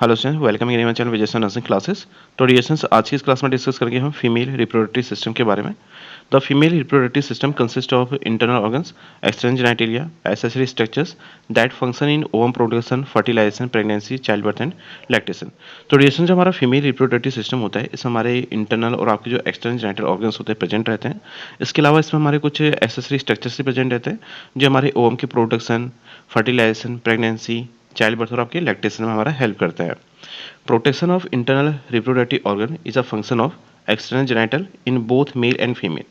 Hello student, welcome in my channel Vijay sir nursing classes. तो dear students, आज की इस क्लास में डिस्कस करेंगे हम फीमेल रिप्रोडक्टिव सिस्टम के बारे में। The female reproductive system consist of internal organs, external genitalia, accessory structures that function in ovum production, fertilization, pregnancy, child birth and lactation. तो डियर स्टूडेंट्स, जो हमारा फीमेल रिप्रोडक्टिव सिस्टम होता है, इसमें हमारे इंटरनल और आपके जो एक्सटर्नल जेनिटल ऑर्गन्स होते हैं प्रेजेंट रहते हैं। इसके अलावा इसमें हमारे कुछ एक्सेसरी स्ट्रक्चर्स भी प्रेजेंट रहते हैं जो हमारे ओवम की production, fertilization, pregnancy, child birth और आपके लैक्टेशन में हमारा हेल्प करता है। Protection of internal reproductive organ is a function of external genital in both male and female।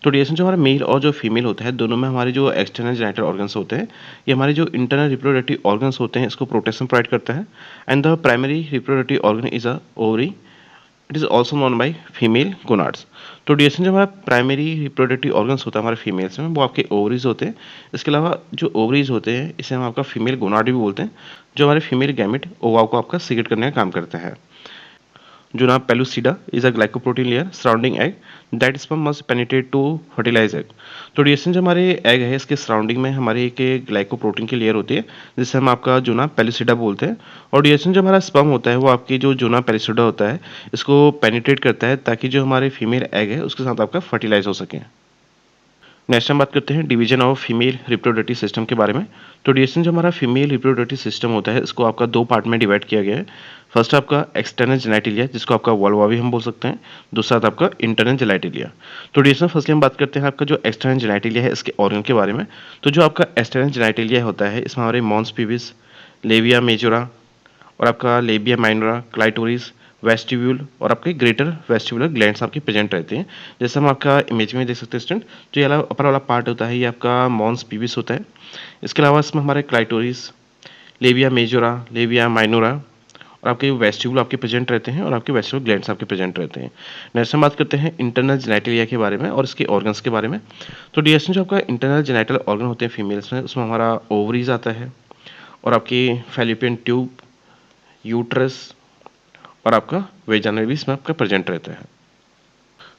तो डिएशन जो हमारा मेल और जो फीमेल होता है, दोनों में हमारे जो एक्सटर्नल जेनिटल ऑर्गन्स होते हैं, ये हमारे जो इंटरनल रिप्रोडक्टिव ऑर्गन्स होते हैं, इसको प्रोटेक्शन प्रोवाइड करता है। And the primary reproductive organ is a ovary, it is also known by female gonads. तो डिएशन जो हमारा प्राइमरी रिप्रोडक्टिव ऑर्गन्स होता है हमारे फीमेल्स में, वो आपके ओवरीज होते हैं। इसके अलावा जो ओवरीज होते हैं, इसे हम आपका फीमेल गोनाड भी बोलते हैं, जो हमारे फीमेल गैमेट ओवा को आपका सीक्रेट करने का काम करता है। Juna pellucida is a glycoprotein layer surrounding egg that sperm must penetrate to fertilize egg। तो डिएशन जो हमारे एग है, इसके सराउंडिंग में हमारे एक ग्लाइकोप्रोटीन की लेयर होती है, जिसे हम आपका जूना पेलुसिडा बोलते हैं। और डिएशन जो हमारा स्पर्म होता है, वो आपकी जो जूना पेलुसिडा होता है, इसको पेनिट्रेट करता है ताकि जो हमारे फीमेल एग है उसके साथ आपका फर्टिलाइज हो सके। नेक्स्ट हम बात करते हैं division of female reproductive system के बारे में। तो डिएशन जो हमारा फीमेल रिप्रोडक्टिव सिस्टम होता है, इसको आपका दो पार्ट में डिवाइड किया गया है। फर्स्ट आपका एक्सटर्नल जेनिटलिया, जिसको आपका वल्वा भी हम बोल सकते हैं। दूसरा आपका इंटरनल जेनिटलिया। तो डिएशन फर्स्टली हम बात करते हैं आपका जो एक्सटर्नल जेनिटलिया है, इसके ऑर्गन के बारे में। तो जो आपका एक्सटर्नल जेनिटलिया होता है, इसमें हमारे मॉन्स पिविस, लेविया मेजोरा और आपका लेबिया माइनोरा, क्लाइटोरिस, वेस्टिब्यूल और आपके ग्रेटर वेस्टिबुलर ग्लैंड्स आपके प्रेजेंट रहते हैं। जैसे हम आपका इमेज में देख सकते हैं स्टूडेंट, जो ये अपर वाला पार्ट होता है, ये आपका मॉन्स पीविस होता है। इसके अलावा इसमें हमारे clitoris, labia majora, labia minora और आपके वेस्टिब्यूल आपके प्रेजेंट रहते हैं और आपके वेस्टिबुलर ग्लैंड्स आपके प्रेजेंट रहते हैं। नेक्स्ट हम बात करते हैं इंटरनल जेनिटलिया के बारे में और इसके ऑर्गन्स के बारे में। तो डीएसएन जो आपका इंटरनल जेनिटल ऑर्गन होते हैं फीमेल्स में, उसमें हमारा ओवरीज आता है और आपकी फैलोपियन ट्यूब, यूट्रस और आपका वेजाइना भी इसमें आपका प्रेजेंट रहता है।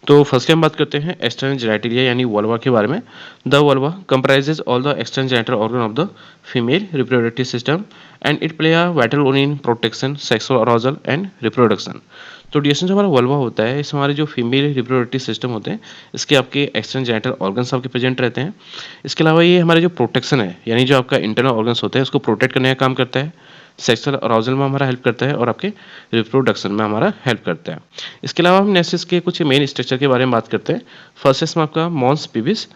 तो फर्स्ट हम बात करते हैं एक्सटर्नल जेनिटलिया यानी वल्वा के बारे में। The vulva comprises all the external genital organ of the female reproductive system and it play a vital role in protection, sexual arousal and reproduction. तो डिएसएन जो हमारा वल्वा होता है, इसमें हमारे जो फीमेल रिप्रोडक्टिव सिस्टम होते हैं, इसके आपके एक्सटर्नल जेनिटल ऑर्गन्स आपके प्रेजेंट रहते हैं। इसके अलावा ये हमारे जो प्रोटेक्शन है, यानी जो आपका इंटरनल ऑर्गन्स होते हैं, उसको प्रोटेक्ट करने का काम करता है, सेक्सुअल अराउजल में हमारा हेल्प करता है और आपके रिप्रोडक्शन में हमारा हेल्प करता है। इसके अलावा हम नेक्स्ट के कुछ मेन स्ट्रक्चर के बारे में बात करते हैं। फर्स्ट इसमें आपका mons pubis,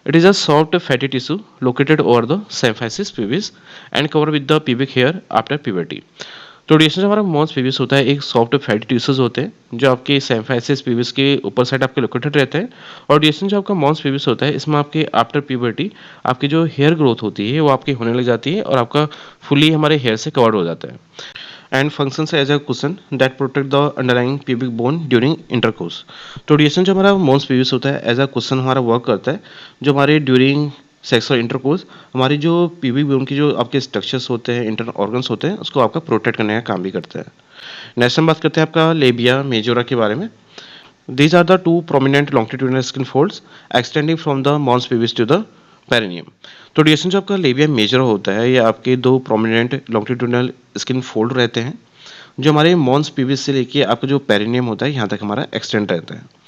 it is a soft fatty tissue located over the symphysis pubis and cover with the pubic hair after puberty. तो डिएशन जो हमारा मॉन्स पिविस होता है, एक सॉफ्ट फैटी टिश्यूज होते हैं जो आपके सिम्फाइसिस पिविस के ऊपर साइड आपके लोकेटेड रहते हैं। और डिएशन जो आपका मॉन्स पिविस होता है, इसमें आपके आफ्टर प्यूबर्टी आपकी जो हेयर ग्रोथ होती है, वो आपकी होने लग जाती है और आपका फुली हमारे हेयर से कवर्ड हो जाता है and functions as a cushion that protect the underlying pubic bone during intercourse. तो डिएशन जो हमारा मॉन्स पिविस होता है, एज अ कुशन हमारा वर्क करता है, जो हमारे ड्यूरिंग सेक्सुअल इंटरकोर्स हमारी जो प्यूबिक बोन की जो आपके स्ट्रक्चर्स होते हैं, इंटरनल ऑर्गन्स होते हैं, उसको आपका प्रोटेक्ट करने का काम भी करता है। नेक्स्ट हम बात करते हैं आपका लेबिया मेजोरा के बारे में। These are the two prominent longitudinal skin folds extending from the mons pubis to the perineum. तो डिएशन जो आपका लेबिया मेजर होता है, ये आपके दो प्रोमिनेंट लॉन्गिट्यूडिनल स्किन फोल्ड रहते हैं, जो हमारे मॉन्स पिविस से लेके आपका जो पेरिनियम होता है, यहाँ तक हमारा एक्सटेंड रहता है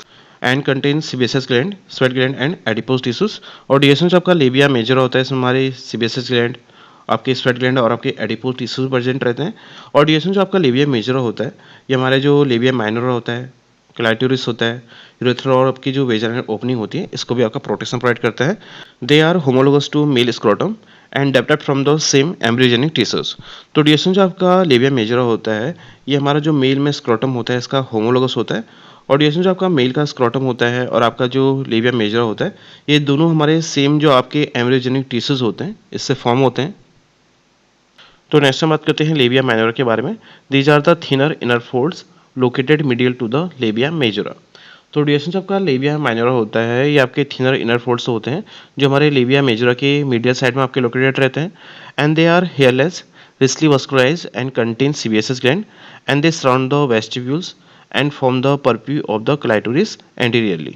and contain sebaceous gland, sweat gland and adipose tissues. और डिएशन जो आपका लेबिया मेजर होता है, इसमें हमारे सीबेसियस ग्लैंड, आपके स्वेट ग्लैंड और आपके एडिपोज टिश्यूज प्रेजेंट रहते हैं। और डिएशन जो आपका लेबिया मेजर होता है, ये हमारे जो लेबिया माइनर होता है, क्लाइटोरिस होता है, यूरेथ्रा और आपकी जो वेजाइनल ओपनिंग होती है, इसको भी आपका प्रोटेक्शन प्रोवाइड करता है। They are homologous to male scrotum and adapted from the same embryogenic tissues. तो डिएशन जो आपका लेबिया मेजर होता है, ये हमारा जो मेल में स्क्रोटम होता है, इसका होमोलोगस होता है। और डिएशन जो आपका मेल का स्क्रोटम होता है और आपका जो लेबिया मेजर होता है, ये दोनों हमारे सेम जो आपके एम्ब्रियोजेनिक टिश्यूज होते हैं, इससे फॉर्म होते हैं। तो नेक्स्ट हम बात करते हैं लेबिया माइनोरा के बारे में। These are the thinner inner folds located medial to the labia majora. तो डिएशन जो आपका लेबिया माइनोरा होता है, ये आपके थिनर इनर फोल्ड्स होते हैं, जो हमारे लेबिया मेजोरा के मीडियल साइड में आपके लोकेटेड रहते हैं and they are hairless, richly vascularised and contain sebaceous gland and they surround the vestibules and form the prepuce of the clitoris anteriorly.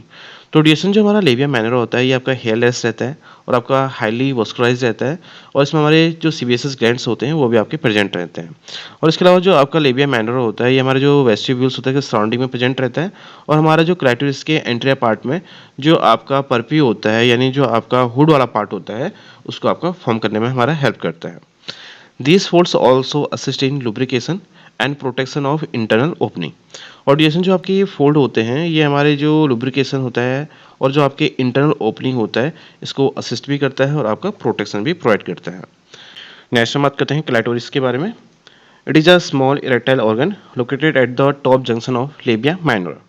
तो ड्यूरेशन जो हमारा लेबिया माइनर होता है ये आपका हेयरलेस रहता है और आपका हाईली वॉस्कुलराइज रहता है, और इसमें हमारे जो सीबीएसएस ग्लैंड्स होते हैं वो भी आपके प्रेजेंट रहते हैं। और इसके अलावा जो आपका लेबिया माइनर होता है ये हमारे जो वेस्टिब्यूल्स होता है के सराउंडिंग में प्रेजेंट रहता है, और हमारा जो क्लाइटोरिस के एंटीरियर पार्ट में जो आपका परप्यू होता है यानी जो आपका हुड वाला पार्ट होता है उसको आपका फॉर्म करने में हमारा हेल्प करता है। These folds also assist in lubrication and protection of internal opening. और ड्यूरेशन जो आपके ये फोल्ड होते हैं ये हमारे जो लुब्रिकेशन होता है और जो आपके इंटरनल ओपनिंग होता है इसको असिस्ट भी करता है और आपका प्रोटेक्शन भी प्रोवाइड करता है। नेक्स्ट हम बात करते हैं क्लाइटोरिस के बारे में। It is a small erectile organ located at the top junction of labia minora.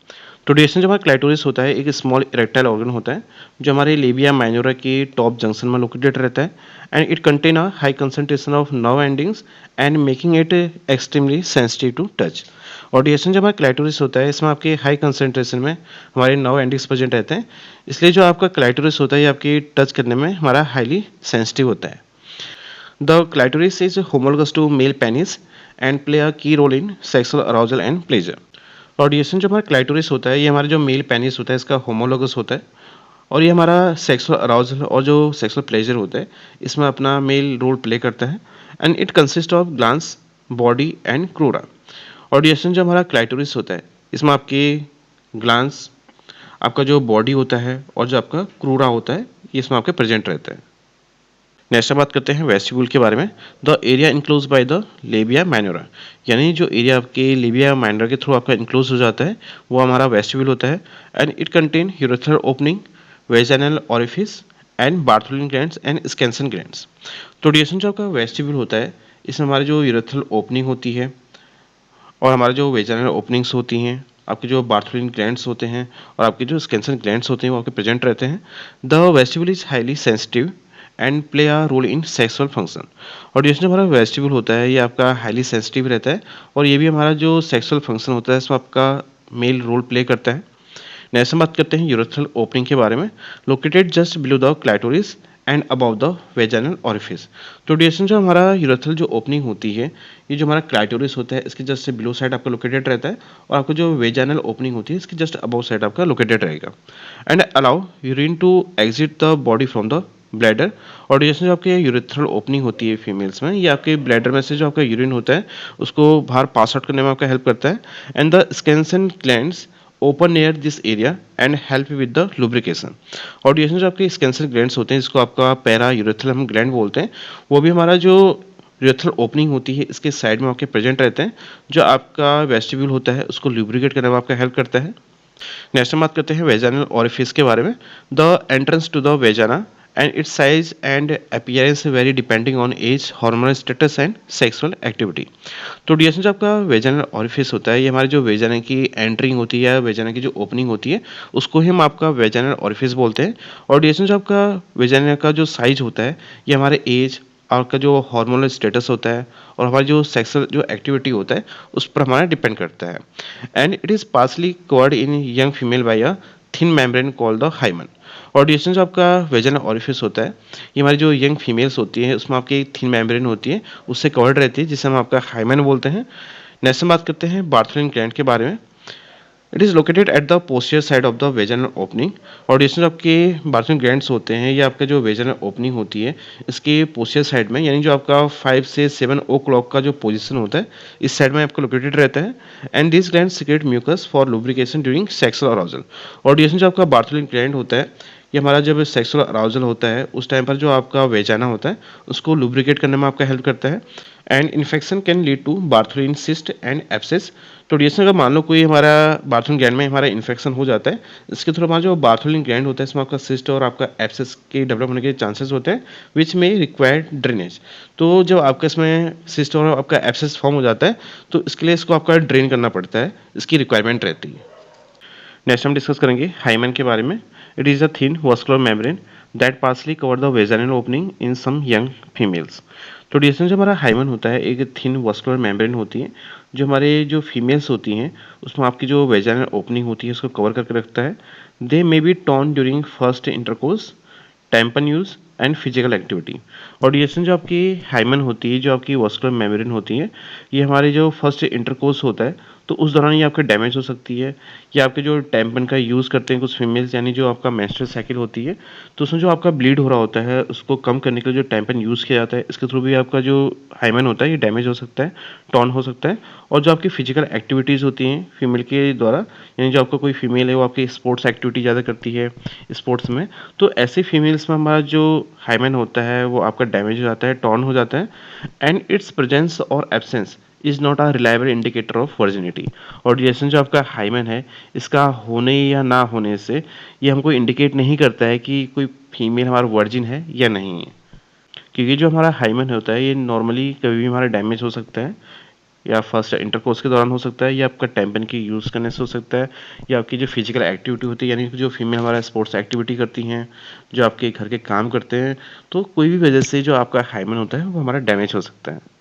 तो ड्यूरेशन जो हमारा क्लाइटोरिस होता है एक स्मॉल इरेक्टाइल ऑर्गन होता है जो हमारे लेबिया माइनोरा के टॉप जंक्शन में लोकेटेड रहता है, and it contain a high concentration of nerve endings and making it extremely sensitive to touch. और ड्यूरेशन जो हमारा क्लाइटोरिस होता है इसमें आपके हाई कंसंट्रेशन में हमारे नर्व एंडिंग्स प्रेजेंट रहते हैं, इसलिए जो आपका क्लाइटोरिस होता है ये आपके टच करने में हमारा हाईली सेंसिटिव होता है। The clitoris is homologous to male penis and play a key role in sexual arousal and pleasure। और ड्यूरेशन जो हमारा क्लाइटोरिस होता है ये हमारा जो मेल पेनिस होता है इसका होमोलोगस होता है, और ये हमारा सेक्सुअल अराउजल और जो सेक्सुअल प्लेजर होता है इसमें अपना मेल रोल प्ले करता है, and it consist of glans body and crura. और ड्यूरेशन जो हमारा क्लाइटोरिस होता है इसमें आपके ग्लांस, आपका जो बॉडी होता है और जो आपका क्रूरा होता है ये इसमें आपके प्रेजेंट रहता है। नेक्स्ट बात करते हैं वेस्टिब्यूल के बारे में। The area enclose by the labia minora, यानी जो एरिया आपके लेबिया माइनोरा के थ्रू आपका इनक्लोज हो जाता है वो हमारा वेस्टिब्यूल होता है, and it contain urethral opening, vaginal orifice and Bartholin glands and Skansen glands. तो ड्यूरेशन जो आपका वेस्टिब्यूल होता है इसमें हमारी जो यूरेथ्रल ओपनिंग होती है और हमारे जो वेजाइनल ओपनिंग्स होती हैं, आपके जो बार्थोलिन ग्लैंड्स होते हैं और आपके जो स्कैंसन ग्लैंड्स होते हैं वो आपके प्रेजेंट रहते हैं। The vestibule is highly sensitive and play a role in sexual function. और ड्यूरेशन जो हमारा वेस्टिब्यूल होता है ये आपका हाईली सेंसिटिव रहता है और ये भी हमारा जो सेक्सुअल फंक्शन होता है इसमें आपका मेल रोल प्ले करता है। नेक्स्ट हम बात करते हैं यूरेथ्रल ओपनिंग के बारे में। Located just below the clitoris and above the vaginal orifice. तो ड्यूरेशन जो हमारा यूरेथ्रल जो ओपनिंग होती है ये जो हमारा क्लाइटोरिस होता है इसके जस्ट बिलो साइड आपका लोकेटेड रहता है, और आपको जो वेजाइनल ओपनिंग होती है इसके जस्ट अबव साइड आपका लोकेटेड रहेगा, and allow urine to exit the body from the bladder. और ड्यूरेशन जो आपके यूरेथ्रल ओपनिंग होती है फीमेल्स में ये आपके ब्लैडर में से जो आपका यूरिन होता है उसको बाहर पास आउट करने में आपका हेल्प करता है, and the Skansen glands open near this area and help with the lubrication. और ड्यूरेशन जो आपके स्कैंसन ग्लैंड्स होते हैं जिसको आपका पैरा यूरेथ्रल हम ग्लैंड बोलते हैं वो भी हमारा जो यूरेथ्रल ओपनिंग होती है इसके साइड में आपके प्रेजेंट रहते हैं, जो आपका वेस्टिब्यूल होता है उसको लुब्रिकेट करने में आपका हेल्प करता है। नेक्स्ट हम बात करते हैं वेजाइनल ओरिफिस के बारे में। The entrance to the vagina and its size and appearance vary depending on age, hormonal status and sexual activity। तो ड्यूरेशन जो आपका वेजाइनल ओरिफिस होता है ये हमारी जो वेजाना की एंट्रिंग होती है या वेजाना की जो ओपनिंग होती है उसको ही हम आपका वेजाइनल ओरिफिस बोलते हैं। और ड्यूरेशन जो आपका वेजाना का जो साइज होता है ये हमारे एज, आपका जो हार्मोनल स्टेटस होता है और हमारी जो सेक्सुअल जो एक्टिविटी होता है उस पर हमारा डिपेंड करता है, and it is partially covered in young female by a thin membrane called the hymen. और ड्यूरेशन जो आपका वेजाइनल ओरिफिस होता है ये हमारी जो यंग फीमेल्स होती है उसमें आपकी थिन मेम्ब्रेन होती है उससे कवर्ड रहती है जिसे हम आपका हाइमन बोलते हैं। नेक्स्ट हम बात करते हैं बार्थोलिन ग्लैंड के बारे में। It is located at the posterior side of the vaginal opening. और ड्यूरेशन आपके बार्थोलिन ग्लैंड्स होते हैं ये आपका जो वेजाइनल ओपनिंग होती है इसके पोस्टीरियर साइड में, यानी जो आपका 5 से 7 ओ क्लॉक का जो पोजीशन होता है इस साइड में आपका लोकेटेड रहता है, and this gland secrete mucus for lubrication during sexual arousal. और ड्यूरेशन जो आपका बार्थोलिन ग्लैंड होता है ये हमारा जब सेक्सुअल अराउजल होता है उस टाइम पर जो आपका वेजाना होता है उसको लुब्रिकेट करने में आपका हेल्प करता है, and infection can lead to Bartholin cyst and abscess. तो ड्यूरेशन अगर मान लो कोई हमारा बार्थोलिन ग्लैंड में हमारा इन्फेक्शन हो जाता है इसके थ्रू हमारा जो बार्थोलिन ग्लैंड होता है इसमें आपका सिस्ट और आपका एब्सेस के डेवलप होने के चांसेस होते हैं विच में रिक्वायर्ड ड्रेनेज। तो जब आपका इसमें सिस्ट और आपका एब्सेस फॉर्म हो जाता है तो इसके लिए इसको आपका ड्रेन करना पड़ता है, इसकी रिक्वायरमेंट रहती है। नेक्स्ट हम डिस्कस करेंगे हाइमन के बारे में। It is a thin vascular membrane that partially cover the vaginal opening in some young females. तो ड्यूरेशन जो हमारा हाइमन होता है एक थिन वस्कुलर मेम्ब्रेन होती है जो हमारे जो फीमेल्स होती हैं उसमें आपकी जो वेजाइनल ओपनिंग होती है उसको कवर करके रखता है। They may be torn during first intercourse, tampon use and physical activity. और ड्यूरेशन जो आपकी हाइमन होती है जो आपकी वस्कुलर मेम्ब्रेन होती है ये हमारे जो फर्स्ट इंटरकोर्स होता है तो उस दौरान ये आपका डैमेज हो सकती है, या आपके जो टैम्पन का यूज़ करते हैं कुछ फीमेल्स, यानी जो आपका मेंस्ट्रुअल साइकिल होती है, तो उसमें जो आपका ब्लीड हो रहा होता है उसको कम करने के लिए जो टैम्पन यूज़ किया जाता है, इसके थ्रू भी आपका जो हाइमेन होता है ये डैमेज हो सकता है, टॉर्न हो सकता है। और जो आपकी फिजिकल एक्टिविटीज़ होती हैं फीमेल के द्वारा, यानी जो आपका कोई फीमेल है वो आपकी स्पोर्ट्स एक्टिविटी ज़्यादा करती है स्पोर्ट्स में, तो ऐसे फीमेल्स में हमारा जो हाइमेन होता है वो आपका डैमेज हो जाता है, टॉर्न हो जाता है, एंड इट्स प्रेजेंस और absence is not a reliable indicator of virginity. और ड्यूरेशन जो आपका हाइमेन है, इसका होने या ना होने से ये हमको इंडिकेट नहीं करता है कि कोई फीमेल हमारा वर्जिन है या नहीं है, क्योंकि जो हमारा हाइमेन होता है ये नॉर्मली कभी भी हमारा डैमेज हो सकता है, या फर्स्ट इंटरकोर्स के दौरान हो सकता है, या आपका टैम्पन की यूज़ करने से हो सकता है, या आपकी जो फिजिकल एक्टिविटी होती है, यानी कि जो फीमेल हमारा स्पोर्ट्स एक्टिविटी करती हैं, जो आपके घर के काम करते हैं, तो कोई भी वजह से जो आपका हाइमेन होता है वो हमारा डैमेज हो सकता है।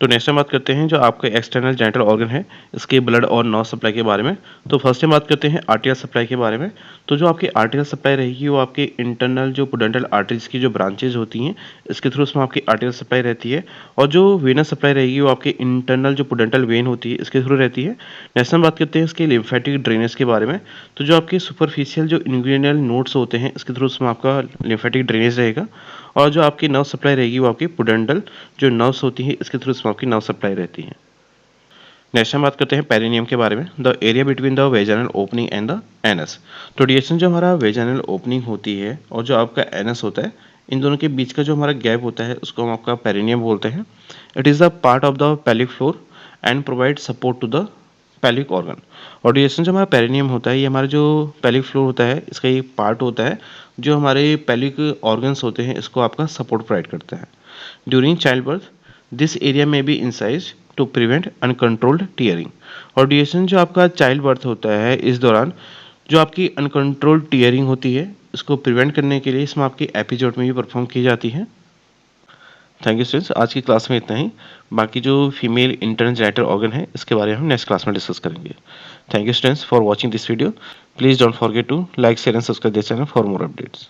तो नेक्स्ट हम बात करते हैं जो आपका एक्सटर्नल जेनिटल ऑर्गन है, इसके ब्लड और नॉस सप्लाई के बारे में। तो फर्स्ट हम बात करते हैं आर्टियल सप्लाई के बारे में। तो जो आपकी आर्टियल सप्लाई रहेगी वो आपके इंटरनल जो पुडेंटल आर्टरीज की जो ब्रांचेज होती हैं, इसके थ्रू उसमें आपकी आर्टियल सप्लाई रहती है। और जो वेनस सप्लाई रहेगी वो आपके इंटरनल जो पुडेंटल वेन होती है इसके थ्रू रहती है। नेक्स्ट हम बात करते हैं इसके लिम्फेटिक ड्रेनेज के बारे में। तो जो आपके सुपरफिशियल जो इंग्रेनियल नोड्स होते हैं इसके थ्रू उसमें आपका लिम्फेटिक ड्रेनेज रहेगा। और जो आपकी नर्व सप्लाई रहेगी वो आपकी पुडेंटल जो नर्व्स होती हैं इसके थ्रू उसमें आपकी नर्व सप्लाई रहती है। नेक्स्ट हम बात करते हैं पेरिनियम के बारे में, the area between the vaginal opening and the anus. तो डिएशन जो हमारा वेजाइनल ओपनिंग होती है और जो आपका एनस होता है, इन दोनों के बीच का जो हमारा गैप होता है उसको हम आपका पेरिनियम बोलते हैं। It is the part of the pelvic floor and provide support to the pelvic organ. और डिएशन जो हमारा पेरिनियम होता है ये हमारा जो पेलिक फ्लोर होता है इसका एक पार्ट होता है जो हमारे पेलिक ऑर्गन्स होते हैं इसको आपका सपोर्ट प्रोवाइड करता है। During childbirth this area में be incised to prevent uncontrolled tearing. और ड्यूरेशन जो आपका चाइल्ड बर्थ होता है इस दौरान जो आपकी अनकंट्रोल्ड टीयरिंग होती है इसको प्रिवेंट करने के लिए इसमें आपकी एपिजोड में भी परफॉर्म की जाती है। थैंक यू स्टूडेंट्स, आज की क्लास में इतना ही। बाकी जो फीमेल इंटरनल जेनिटल ऑर्गन है इसके बारे में हम नेक्स्ट क्लास में डिस्कस करेंगे। Thank you students for watching this video. Please don't forget to like share and subscribe this channel for more updates.